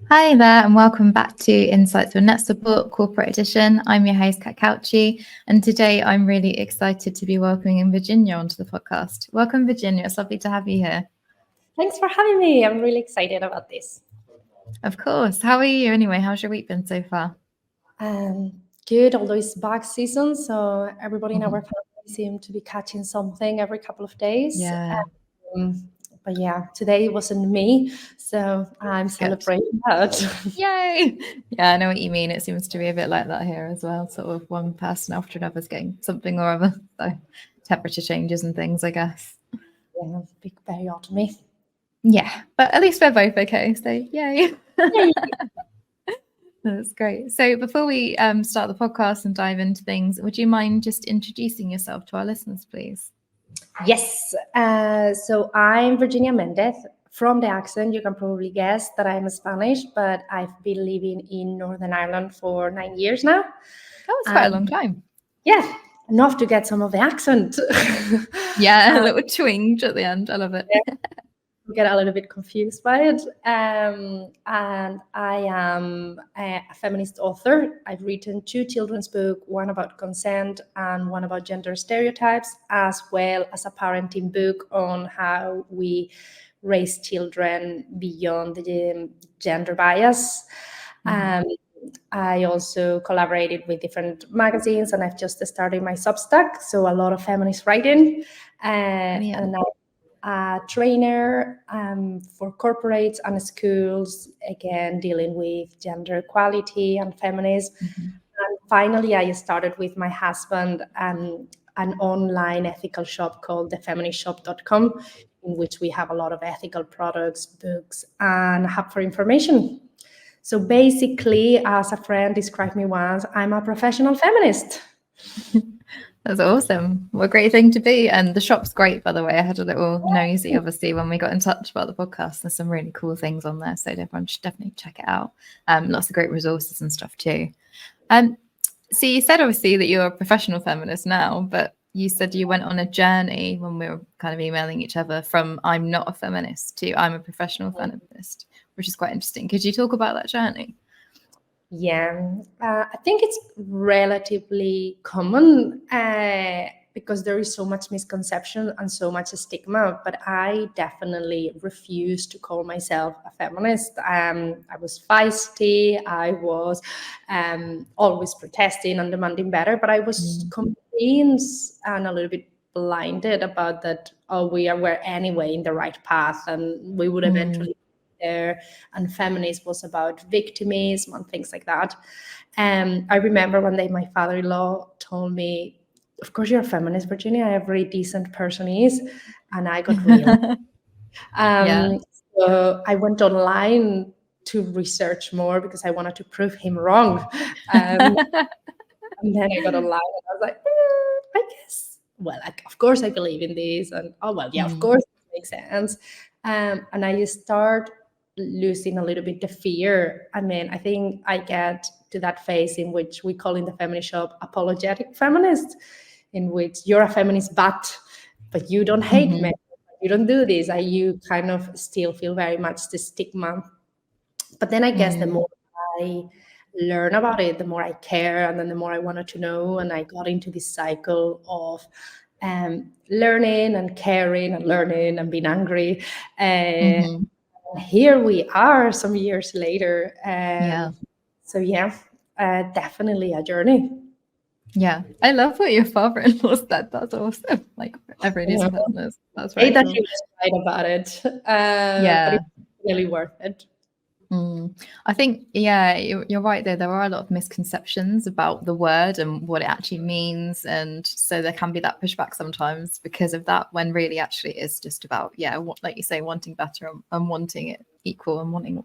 Hi there, and welcome back to Insights with NetSupport Corporate Edition. I'm your host, Cauchi, and today I'm really excited to be welcoming Virginia onto the podcast. Welcome, Virginia. It's lovely to have you here. Thanks for having me. I'm really excited about this. Of course. How are you anyway? How's your week been so far? Good, although it's back season, so everybody in our family seems to be catching something every couple of days. Yeah. But yeah, today wasn't me, so I'm celebrating that. Yay! Yeah, I know what you mean. It seems to be a bit like that here as well. Sort of one person after another's getting something or other. So temperature changes and things, I guess. Yeah, very odd to me. Yeah, but at least we're both okay. So yay! That's great. So before we start the podcast and dive into things, would you mind just introducing yourself to our listeners, please? Yes. So I'm Virginia Mendez. From the accent, you can probably guess that I'm Spanish, but I've been living in Northern Ireland for 9 years now. Oh, it's quite a long time. Yeah, enough to get some of the accent. Yeah, a little twinge at the end. I love it. Yeah. Get a little bit confused by it. And I am a feminist author. I've written 2 children's books, one about consent and one about gender stereotypes, as well as a parenting book on how we raise children beyond the gender bias. I also collaborated with different magazines, and I've just started my Substack, so a lot of feminist writing. And I'm a trainer for corporates and schools, again, dealing with gender equality and feminism. And finally, I started with my husband an online ethical shop called thefeministshop.com, in which we have a lot of ethical products, books, and a hub for information. So basically, as a friend described me once, I'm a professional feminist. That's awesome. What a great thing to be. And the shop's great, by the way. I had a little nosy, obviously, when we got in touch about the podcast. There's some really cool things on there, so everyone should definitely check it out. Lots of great resources and stuff too. So you said, obviously, that you're a professional feminist now, but you said you went on a journey when we were kind of emailing each other from I'm not a feminist to I'm a professional feminist, which is quite interesting. Could you talk about that journey? Yeah, I think it's relatively common because there is so much misconception and so much stigma, but I definitely refuse to call myself a feminist. I was feisty, I was always protesting and demanding better, but I was convinced and a little bit blinded about that, we were anyway in the right path and we would eventually there, and feminism was about victimism and things like that. I remember one day my father-in-law told me, of course you're a feminist, Virginia, every decent person is. And I got real. So I went online to research more because I wanted to prove him wrong. And then I got online and I was like, I guess, well, of course I believe in this. And of course it makes sense. And I just start losing a little bit the fear. I mean, I think I get to that phase in which we call in the Feminist Shop apologetic feminist, in which you're a feminist, but you don't hate men, you don't do this, you kind of still feel very much the stigma. But then I guess the more I learn about it, the more I care, and then the more I wanted to know, and I got into this cycle of learning and caring and learning and being angry. Here we are some years later. So definitely a journey. Yeah, I love what your father-in-law said. That's awesome. Like every decent feminist. That's very cool. He was right about it. But it's really worth it. I think, you're right there. There are a lot of misconceptions about the word and what it actually means. And so there can be that pushback sometimes because of that, when really actually it's just about, like you say, wanting better and wanting it equal and wanting,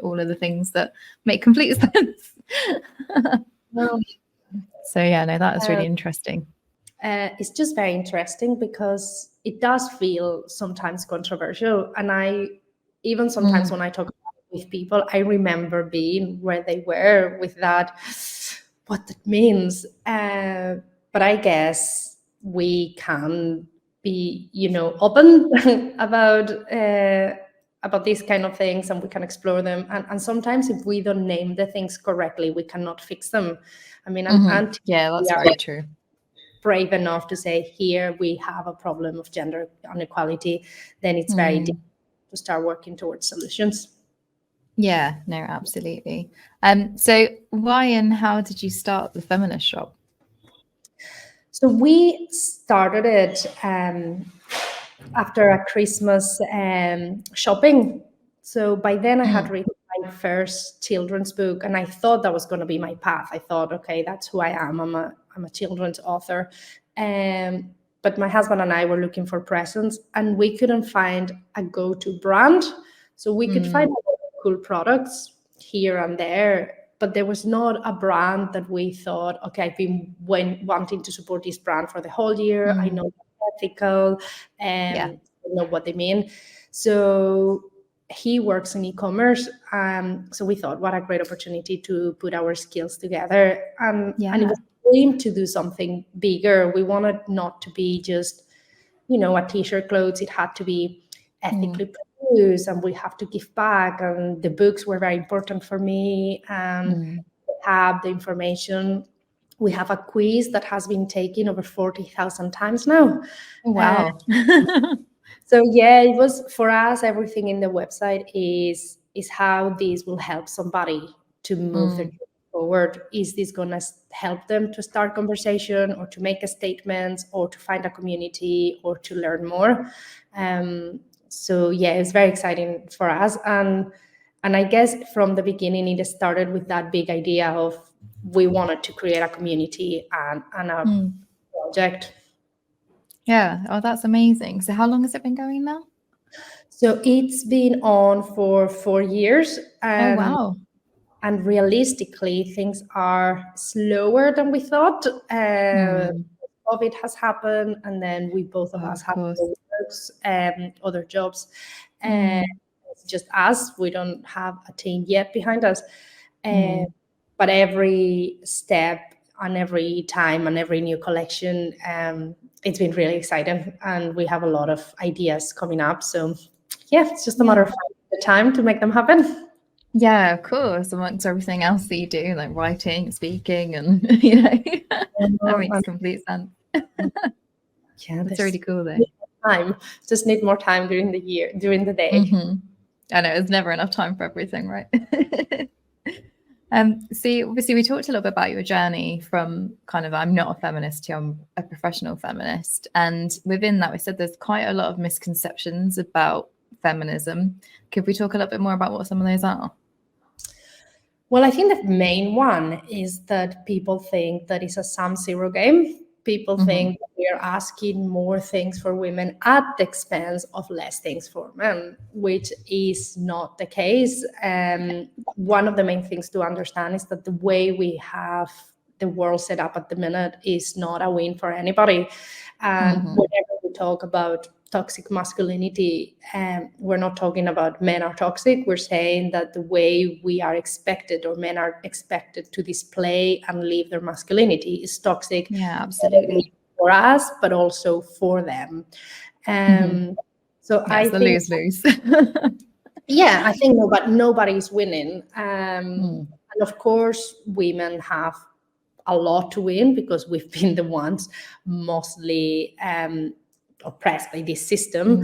all of the things that make complete sense. So that is really interesting. It's just very interesting because it does feel sometimes controversial. And even sometimes when I talk about it with people, I remember being where they were with that, what that means. But I guess we can be, open about these kind of things, and we can explore them. And sometimes if we don't name the things correctly, we cannot fix them. I mean, and yeah, that's very true. Brave enough to say, here we have a problem of gender inequality, then it's very difficult to start working towards solutions. Yeah, no, absolutely. So why and how did you start the Feminist Shop? So we started it after a Christmas shopping. So by then I had written my first children's book, and I thought that was going to be my path. I thought, okay, that's who I am. I'm a children's author. But my husband and I were looking for presents, and we couldn't find a go-to brand. So we could find cool products here and there, but there was not a brand that we thought, okay, I've been wanting to support this brand for the whole year. I know it's ethical, and I know what they mean. So he works in e-commerce. So we thought, what a great opportunity to put our skills together. And it was a dream to do something bigger. We wanted not to be just, a t-shirt clothes. It had to be ethically produced, and we have to give back. And the books were very important for me. And have the information. We have a quiz that has been taken over 40,000 times now. Wow. So yeah, it was, for us, everything in the website is how this will help somebody to move their journey forward. Is this going to help them to start conversation, or to make a statement, or to find a community, or to learn more? So yeah, it's very exciting for us. And I guess from the beginning, it started with that big idea of we wanted to create a community and a project. Yeah. Oh, that's amazing. So how long has it been going now? So it's been on for 4 years. Oh, wow. And realistically, things are slower than we thought. COVID has happened, and then we both of us have works and other jobs. And it's just us. We don't have a team yet behind us. But every step and every time and every new collection, it's been really exciting. And we have a lot of ideas coming up. So yeah, it's just a matter of finding the time to make them happen. Yeah, of course. Amongst everything else that you do, like writing, speaking, and that makes complete sense. Yeah, that's really cool though. Time, just need more time during the year, during the day. I know, there's never enough time for everything, right? See, obviously we talked a little bit about your journey from kind of, I'm not a feminist to I'm a professional feminist. And within that, we said there's quite a lot of misconceptions about feminism. Could we talk a little bit more about what some of those are? Well, I think the main one is that people think that it's a sum-zero game. People think that we are asking more things for women at the expense of less things for men, which is not the case. One of the main things to understand is that the way we have the world set up at the minute is not a win for anybody. And whenever we talk about toxic masculinity, we're not talking about men are toxic. We're saying that the way we are expected, or men are expected to display and live their masculinity, is toxic. Yeah, absolutely. For us, but also for them. So I think lose-lose. Yeah, I think nobody's winning. And of course, women have a lot to win, because we've been the ones mostly oppressed by this system.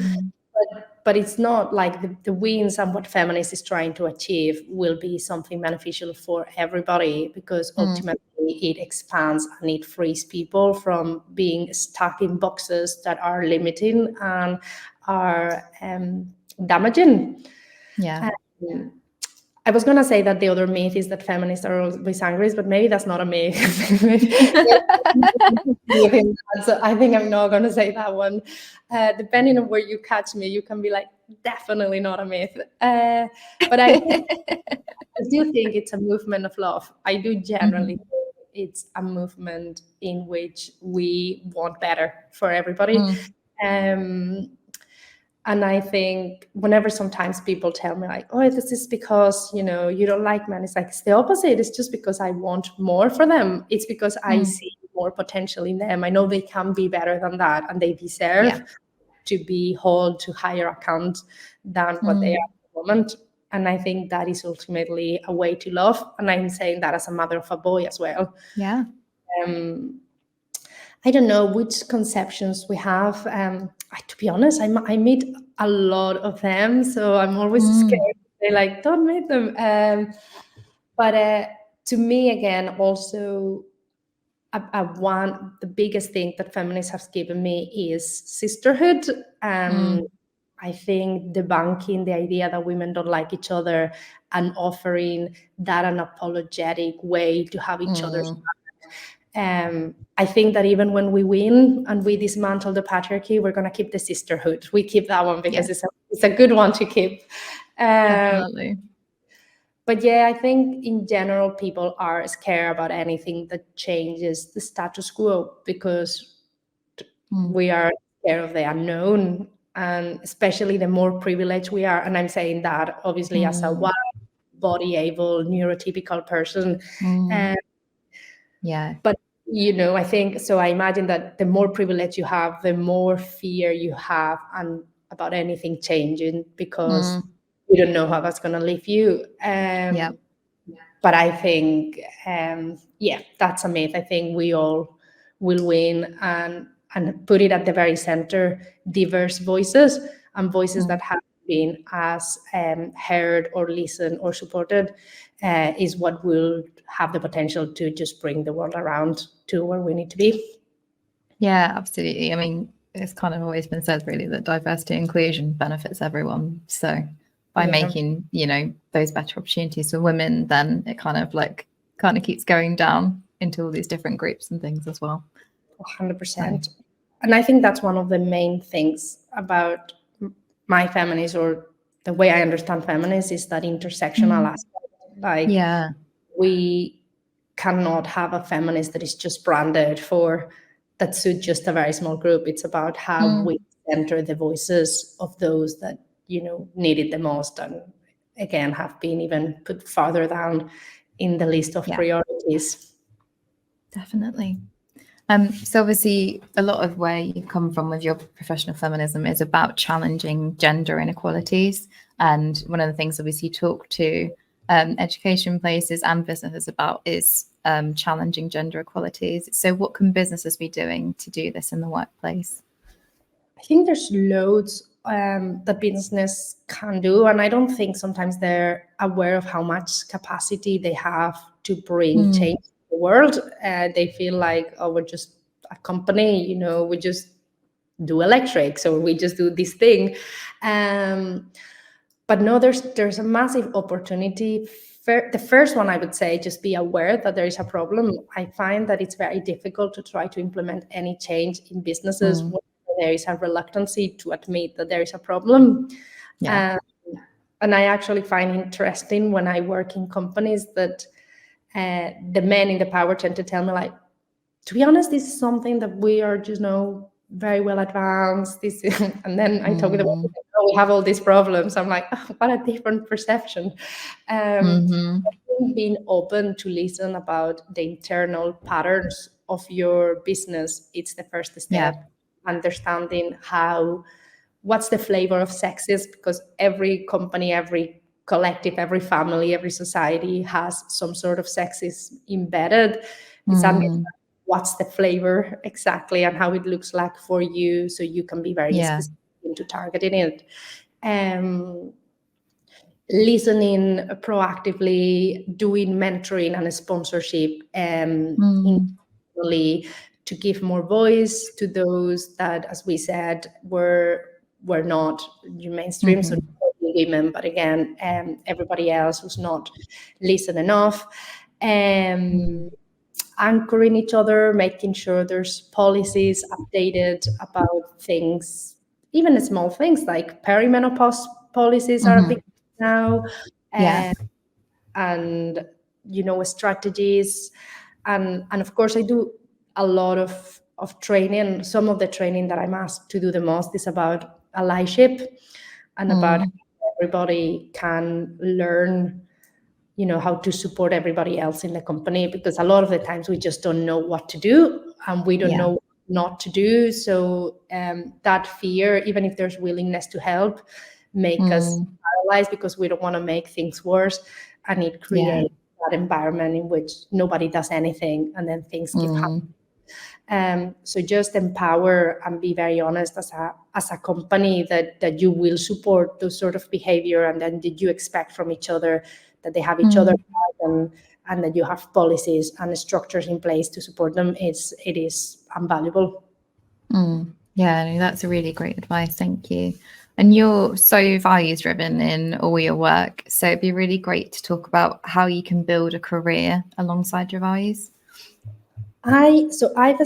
But it's not like the wins and what feminist is trying to achieve will be something beneficial for everybody, because ultimately it expands and it frees people from being stuck in boxes that are limiting and are damaging. Yeah. I was going to say that the other myth is that feminists are always angry, but maybe that's not a myth. So I think I'm not going to say that one. Depending on where you catch me, you can be like, definitely not a myth. But I do think it's a movement of love. I do generally think it's a movement in which we want better for everybody. And I think whenever sometimes people tell me like, oh, this is because, you know, you don't like men, it's like, it's the opposite. It's just because I want more for them. It's because I see more potential in them. I know they can be better than that, and they deserve to be held to higher account than what they are at the moment. And I think that is ultimately a way to love. And I'm saying that as a mother of a boy as well. Yeah. I don't know which conceptions we have. To be honest, I meet a lot of them, so I'm always scared to say like, don't meet them. But to me, again, also the biggest thing that feminism has given me is sisterhood. I think debunking the idea that women don't like each other and offering that unapologetic way to have each other's back. I think that even when we win and we dismantle the patriarchy, we're going to keep the sisterhood. We keep that one because it's a good one to keep. Definitely. But yeah, I think in general, people are scared about anything that changes the status quo because we are scared of the unknown, and especially the more privileged we are. And I'm saying that obviously as a white, body able, neurotypical person. But, you know, I think, so I imagine that the more privilege you have, the more fear you have and about anything changing, because you don't know how that's going to leave you. But I think, that's a myth. I think we all will win, and put it at the very center, diverse voices and voices that have been as heard or listened or supported is what will have the potential to just bring the world around to where we need to be. Yeah, absolutely. I mean, it's kind of always been said really that diversity and inclusion benefits everyone. So by making, you know, those better opportunities for women, then it kind of keeps going down into all these different groups and things as well. 100%. And I think that's one of the main things about my feminist, or the way I understand feminist, is that intersectional aspect. Like, we cannot have a feminist that is just branded for that suit just a very small group. It's about how we center the voices of those that, you know, need it the most, and again have been even put farther down in the list of priorities. Definitely. So obviously a lot of where you come from with your professional feminism is about challenging gender inequalities. And one of the things obviously you talk to education places and businesses about is challenging gender equalities. So what can businesses be doing to do this in the workplace? I think there's loads that business can do, and I don't think sometimes they're aware of how much capacity they have to bring change to the world. They feel like, oh, we're just a company, you know, we just do electrics, or we just do this thing. But no, there's a massive opportunity. The first one, I would say, just be aware that there is a problem. I find that it's very difficult to try to implement any change in businesses when there is a reluctancy to admit that there is a problem. And I actually find interesting when I work in companies that the men in the power tend to tell me, like, to be honest, this is something that we are just very well advanced. And then I talk with them, oh, we have all these problems. I'm like, oh, what a different perception. I think being open to listen about the internal patterns of your business, it's the first step. Understanding what's the flavor of sexism, because every company, every collective, every family, every society has some sort of sexism embedded. It's understanding what's the flavor exactly and how it looks like for you, so you can be very specific into targeting it. Listening proactively, doing mentoring and sponsorship, internally, to give more voice to those that, as we said, were not mainstream, so not only women, but again, everybody else who's not listened enough. Anchoring each other, making sure there's policies updated about things, even small things like perimenopause policies are a big now, and you know, strategies and of course I do a lot of training. Some of the training that I'm asked to do the most is about allyship and about everybody can learn, you know, how to support everybody else in the company, because a lot of the times we just don't know what to do and we don't know what not to do. So that fear, even if there's willingness to help, make us paralyzed because we don't want to make things worse, and it creates that environment in which nobody does anything and then things keep happening. So just empower and be very honest as a company that you will support those sort of behavior, and then did you expect from each other that they have each other and that you have policies and structures in place to support them. It is invaluable. Yeah, no, that's a really great advice. Thank you. And you're so values driven in all your work. So it'd be really great to talk about how you can build a career alongside your values. I've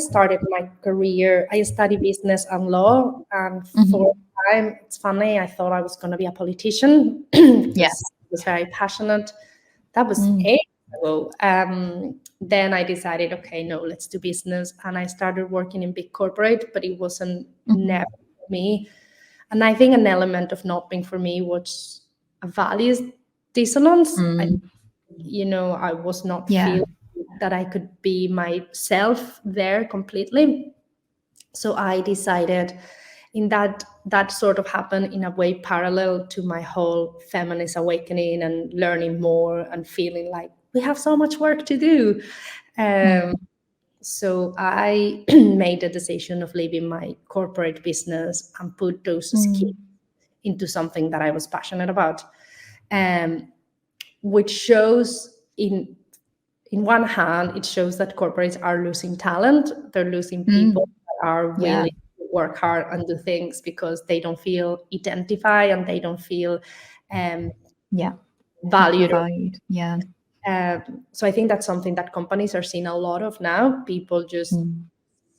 started my career. I studied business and law, and for a time, it's funny, I thought I was going to be a politician because I was very passionate. That was 8 years ago. Then I decided, okay, no, let's do business, and I started working in big corporate, but it wasn't never for me. And I think an element of not being for me was a values dissonance. I was not feeling that I could be myself there completely. So I decided, in that sort of happened in a way parallel to my whole feminist awakening and learning more and feeling like we have so much work to do. So I made the decision of leaving my corporate business and put those skills into something that I was passionate about, which shows in one hand, it shows that corporates are losing talent. They're losing people that are willing to work hard and do things because they don't feel identified and they don't feel valued. So I think that's something that companies are seeing a lot of now. People just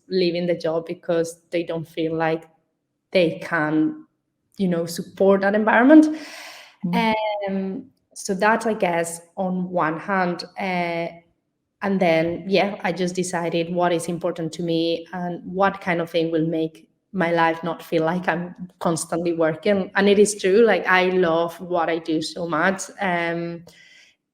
leaving the job because they don't feel like they can, support that environment. So that's, I guess, on one hand. And then, I just decided what is important to me and what kind of thing will make my life not feel like I'm constantly working. And it is true, like I love what I do so much.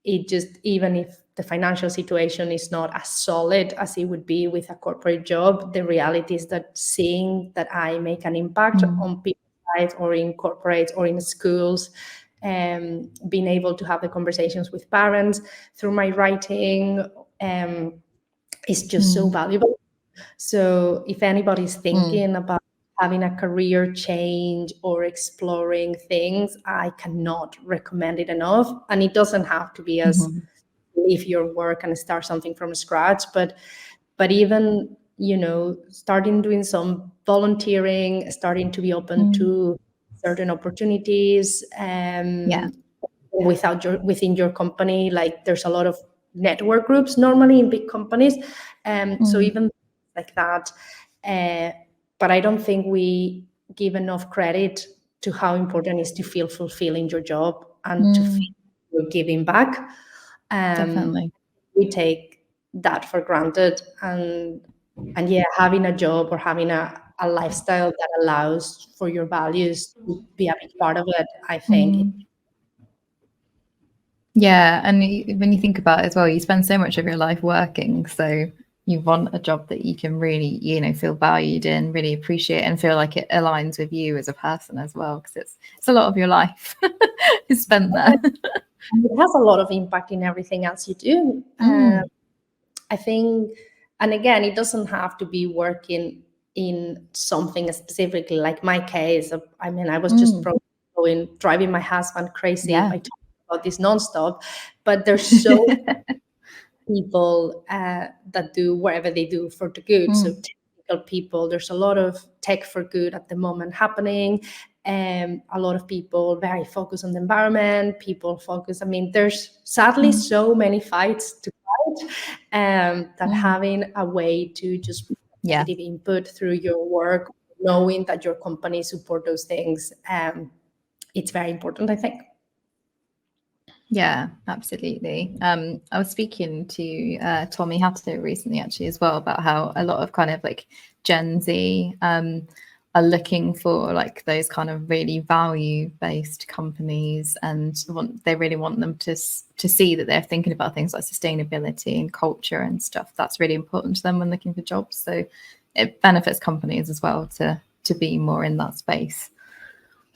It just, even if the financial situation is not as solid as it would be with a corporate job, the reality is that seeing that I make an impact on people's lives or in corporates or in schools, being able to have the conversations with parents through my writing is just so valuable. So if anybody's thinking about having a career change or exploring things, I cannot recommend it enough. And it doesn't have to be as leave your work and start something from scratch, but even, starting doing some volunteering, starting to be open to certain opportunities within your company. Like there's a lot of network groups normally in big companies, so even like that. But I don't think we give enough credit to how important it is to feel fulfilled in your job and to feel you're giving back. Definitely. We take that for granted, and having a job or having a lifestyle that allows for your values to be a big part of it, I think. Yeah, and when you think about it as well, you spend so much of your life working, so you want a job that you can really, feel valued in, really appreciate, and feel like it aligns with you as a person as well, because it's a lot of your life is spent there. It has a lot of impact in everything else you do. I think, and again, it doesn't have to be working in something specifically. Like my case, I was just probably driving my husband crazy by talking about this nonstop. But there's so people that do whatever they do for the good. So technical people, there's a lot of tech for good at the moment happening. A lot of people very focused on the environment. People focus. There's sadly so many fights to fight, that having a way to just positive input through your work, knowing that your company support those things, it's very important, I think. Yeah, absolutely. I was speaking to Tommy Hatto recently, actually, as well, about how a lot of kind of like Gen Z are looking for like those kind of really value-based companies, and they really want them to see that they're thinking about things like sustainability and culture and stuff. That's really important to them when looking for jobs. So it benefits companies as well to be more in that space.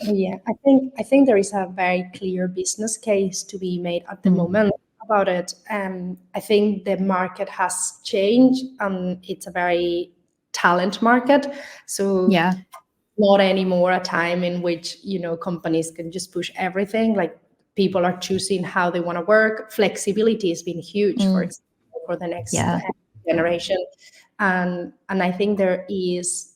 Yeah, I think there is a very clear business case to be made at the moment about it. I think the market has changed, and it's a very talent market. So Yeah. not anymore a time in which, you know, companies can just push everything. Like, people are choosing how they want to work. Flexibility has been huge, for example, for the next Yeah. generation. And I think there is,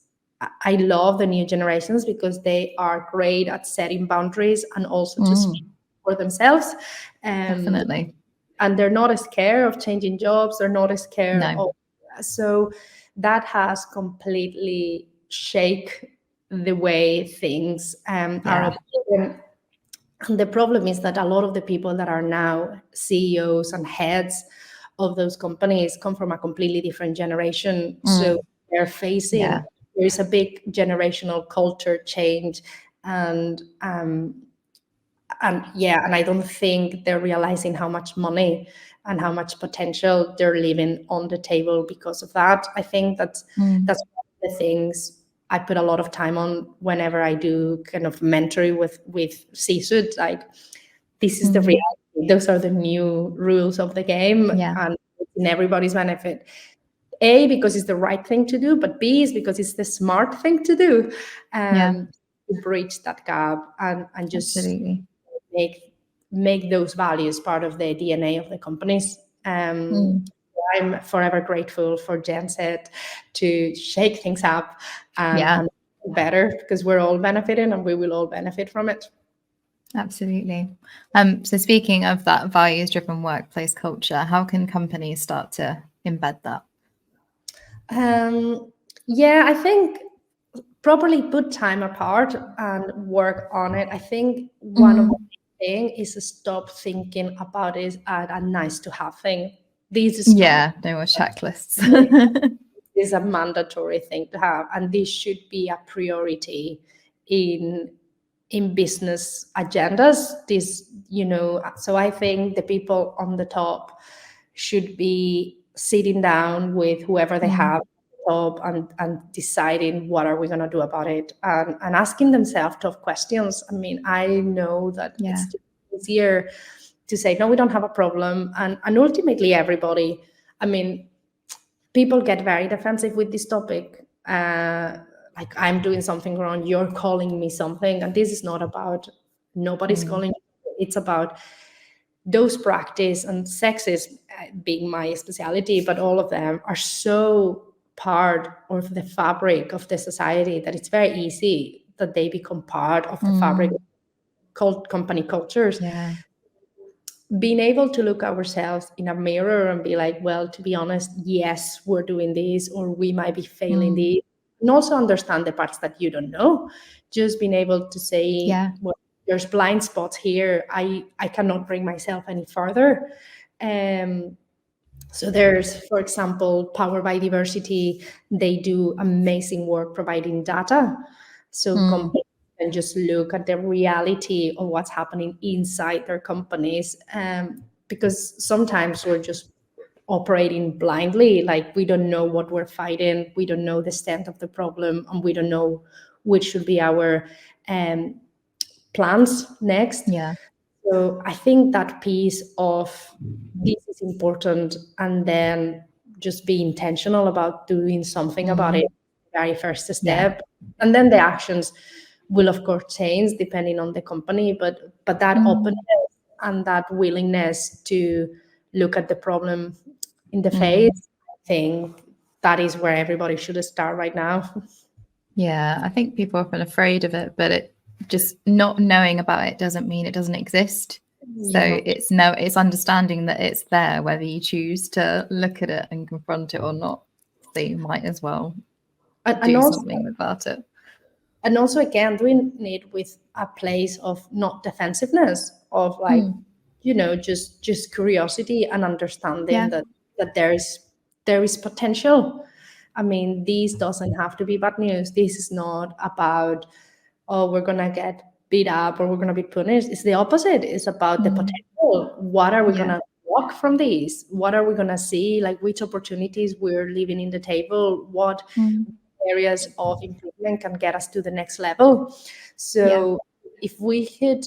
I love the new generations because they are great at setting boundaries and also to speak for themselves. Definitely. And they're not scared of changing jobs. They're not scared No. of, so that has completely shake the way things are operating. And the problem is that a lot of the people that are now CEOs and heads of those companies come from a completely different generation. So they're facing, there is a big generational culture change. And I don't think they're realizing how much money and how much potential they're leaving on the table because of that. I think that's one of the things I put a lot of time on whenever I do kind of mentoring with C-suite. Like, this is the reality. Those are the new rules of the game, and it's in everybody's benefit. A, because it's the right thing to do, but B, is because it's the smart thing to do, to bridge that gap and just Absolutely. make those values part of the DNA of the companies. I'm forever grateful for Gen Z to shake things up and better, because we're all benefiting and we will all benefit from it. Absolutely. So speaking of that values-driven workplace culture, how can companies start to embed that? Yeah, I think properly put time apart and work on it. I think one of the things is to stop thinking about it as a nice to have thing. This is no more checklists. This is a mandatory thing to have, and this should be a priority in business agendas. This, you know, so I think the people on the top should be sitting down with whoever they have top and deciding what are we going to do about it, and asking themselves tough questions. I mean, I know that it's easier to say no, we don't have a problem, and ultimately everybody, I mean, people get very defensive with this topic. Like, I'm doing something wrong, you're calling me something, and this is not about nobody's calling you. It's about those practice and sexism being my specialty, but all of them are so part of the fabric of the society that it's very easy that they become part of the fabric of company cultures. Being able to look ourselves in a mirror and be like, well, to be honest, yes, we're doing this, or we might be failing this, and also understand the parts that you don't know. Just being able to say, well, there's blind spots here. I cannot bring myself any further. So there's, for example, Power by Diversity. They do amazing work providing data. So companies can just look at the reality of what's happening inside their companies. Because sometimes we're just operating blindly, like we don't know what we're fighting, we don't know the extent of the problem, and we don't know which should be our plans next. So I think that piece of this is important, and then just be intentional about doing something about it, very first step. And then the actions will of course change depending on the company, but that openness and that willingness to look at the problem in the face, I think that is where everybody should start right now. I think people are often afraid of it, but it just not knowing about it doesn't mean it doesn't exist. So it's understanding that it's there, whether you choose to look at it and confront it or not. So you might as well do something about it. And also, again, doing it with a place of not defensiveness, of like, just curiosity and understanding Yeah. that there is potential. I mean, this doesn't have to be bad news. This is not about, oh, we're gonna get beat up or we're gonna be punished. It's the opposite. It's about the Mm. potential. What are we Yeah. gonna walk from this? What are we gonna see? Like, which opportunities we're leaving in the table? What Mm. areas of improvement can get us to the next level? Yeah. So if we could,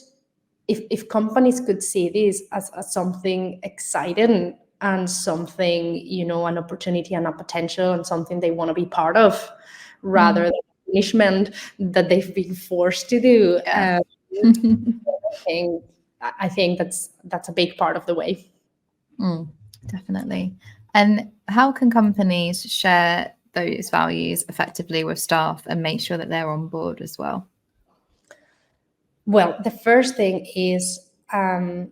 if companies could see this as something exciting and something, an opportunity and a potential and something they want to be part of, rather Mm. than punishment that they've been forced to do. Yeah. Think, I think that's a big part of the way. Definitely. And how can companies share those values effectively with staff and make sure that they're on board as well? Well, the first thing is, I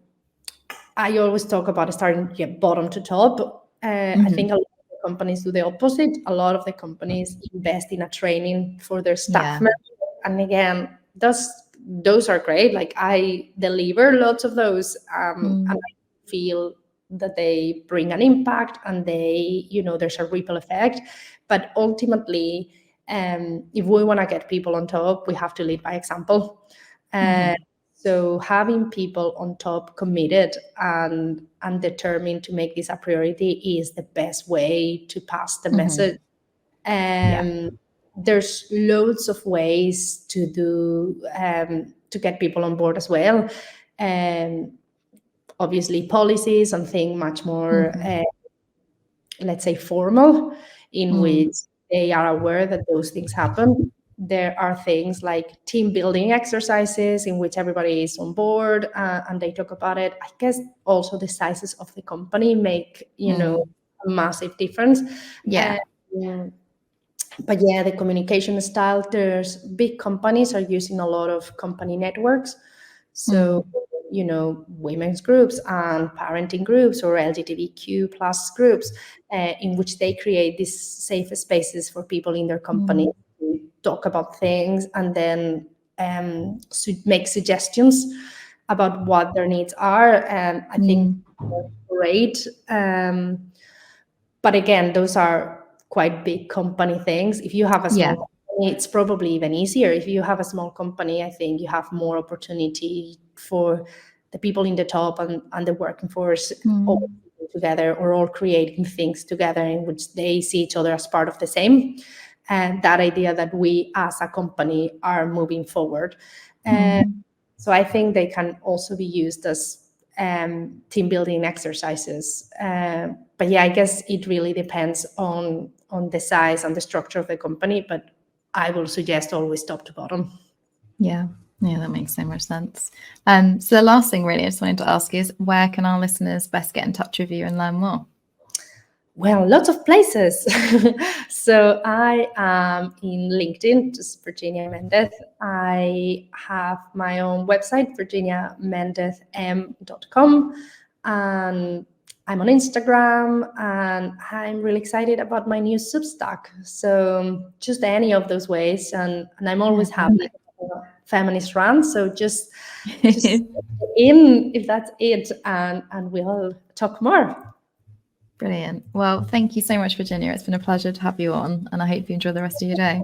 always talk about starting bottom to top. I think a lot of the companies do the opposite. A lot of the companies invest in a training for their staff Yeah. members. And again, those are great. Like, I deliver lots of those, and I feel that they bring an impact and there's a ripple effect. But ultimately, if we want to get people on top, we have to lead by example. So having people on top committed and determined to make this a priority is the best way to pass the message. Yeah. There's loads of ways to do to get people on board as well. Obviously, policies, something much more, let's say, formal, in which they are aware that those things happen. There are things like team building exercises in which everybody is on board, and they talk about it. I guess also the sizes of the company make, a massive difference. Yeah. But yeah, the communication style, there's big companies are using a lot of company networks. So, women's groups and parenting groups or LGBTQ plus groups, in which they create these safe spaces for people in their company to talk about things and then make suggestions about what their needs are. And I think that's great. But again, those are quite big company things. If you have a Yeah. small company, it's probably even easier. If you have a small company, I think you have more opportunity for the people in the top and the working force all together, or all creating things together in which they see each other as part of the same. And that idea that we as a company are moving forward. So I think they can also be used as team building exercises. But yeah, I guess it really depends on the size and the structure of the company. But I will suggest always top to bottom. Yeah. Yeah, that makes so much sense. So the last thing really I just wanted to ask is, where can our listeners best get in touch with you and learn more? Well, lots of places. So I am in LinkedIn, just Virginia Mendez. I have my own website, virginiamendezm.com. And I'm on Instagram, and I'm really excited about my new Substack. So just any of those ways. And I'm always happy to have a feminist rant. So just in if that's it, and we'll talk more. Brilliant. Well, thank you so much, Virginia. It's been a pleasure to have you on, and I hope you enjoy the rest of your day.